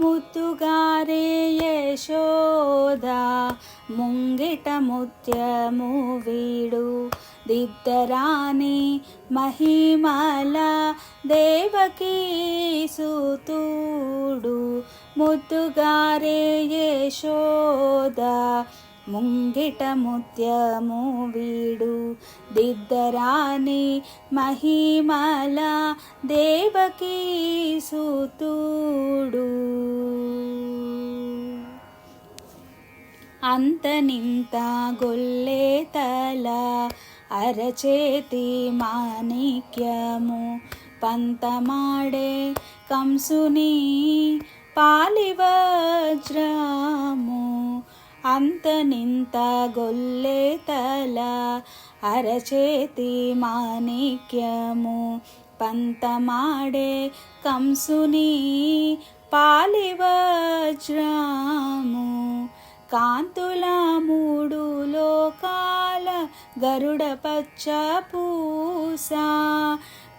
ముద్దుగారే యశోద ముంగిట ముత్యము వీడు దిద్దరాని మహిమల దేవకీ సుతుడు ముద్దుగారే యశోద ముంగిట ముత్యము వీడు దిద్దరాని మహిమల దేవకీ సుతుడు అంతనింత గొల్లే తల అరచేతి మాణిక్యము పంతమాడే కంసుని పాలివజ్రము అంతనింత గొల్లే తల అరచేతి మాణిక్యము పంతమాడే కంసుని పాలివజ్రము కాంతుల మూడు లోకాల గరుడ పచ్చ పూస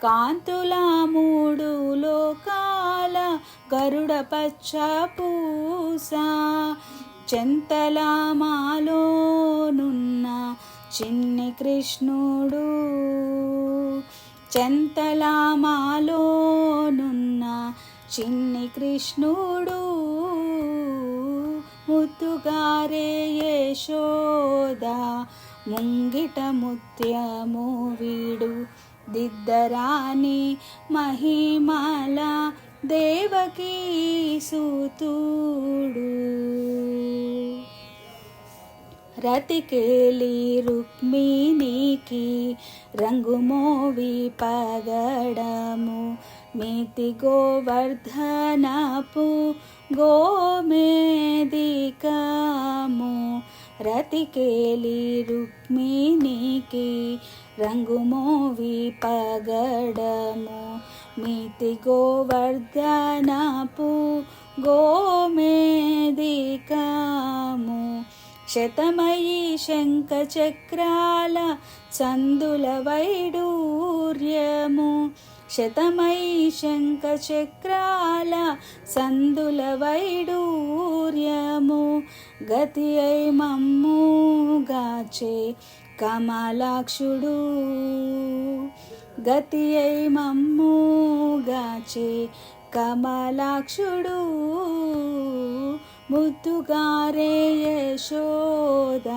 కాంతుల మూడు లోకాల గరుడ పచ్చ పూస చెంతల మాలోనున్న చిన్ని కృష్ణుడు చెంతల మాలోనున్న చిన్ని కృష్ణుడు ముద్దుగారే యశోద ముంగిట ముత్యము వీడు దిద్దరాని మహిమల దేవకీ సుతుడు రతికేలి రుక్మిణికి రంగుమోవి పగడము మీతి గోవర్ధనపు గోమేదికము రతికేలి రుక్మిణికి రంగుమోవి పగడము మీతి గోవర్ధనపు గోమేదికము శతమయీ శంఖ చక్రాల చందుల వైడూర్యము శతమయీ శంఖ చక్రాల సందుల వైడూర్యము గతి అయి మమ్ము గాచే కమలాక్షుడు గతి అయి మమ్ము గాచే కమలాక్షుడు ముద్దుగారే యశోద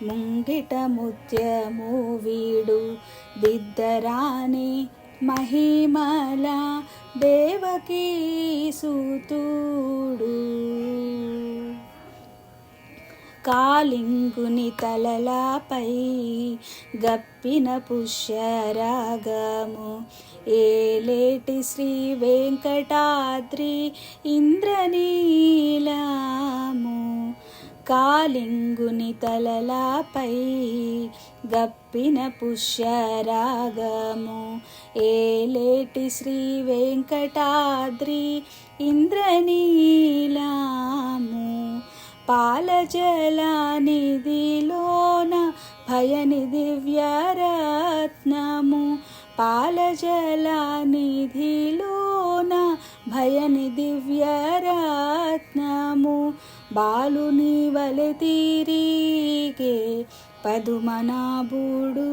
ముంగిట ముత్యము వీడు దిద్దరాని మహిమల దేవకీ సుతుడు కాలింగుని తలలపై గప్పిన పుష్యరాగము ఏలేటి శ్రీ వెంకటాద్రి ఇంద్రనీలము కాలింగుని తలలపై గప్పిన పుష్యరాగము ఏలేటి శ్రీ వెంకటాద్రి ఇంద్రనీలము పాలజలనిధిలోన భయనిధి వ్యరత్నము పాలజలనిధిలోన భయనిధి వ్యరత్నము బాలుని వలె తిరిగే పదుమనాభుడు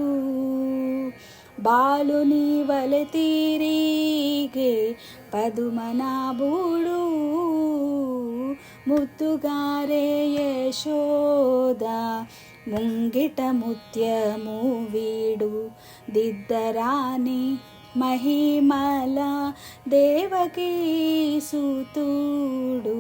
బాలుని వలె తిరిగే పదుమనాభుడు ముద్దుగారే యశోద ముంగిట ముత్యము వీడు దిద్దరాని మహిమల దేవకీ సుతుడు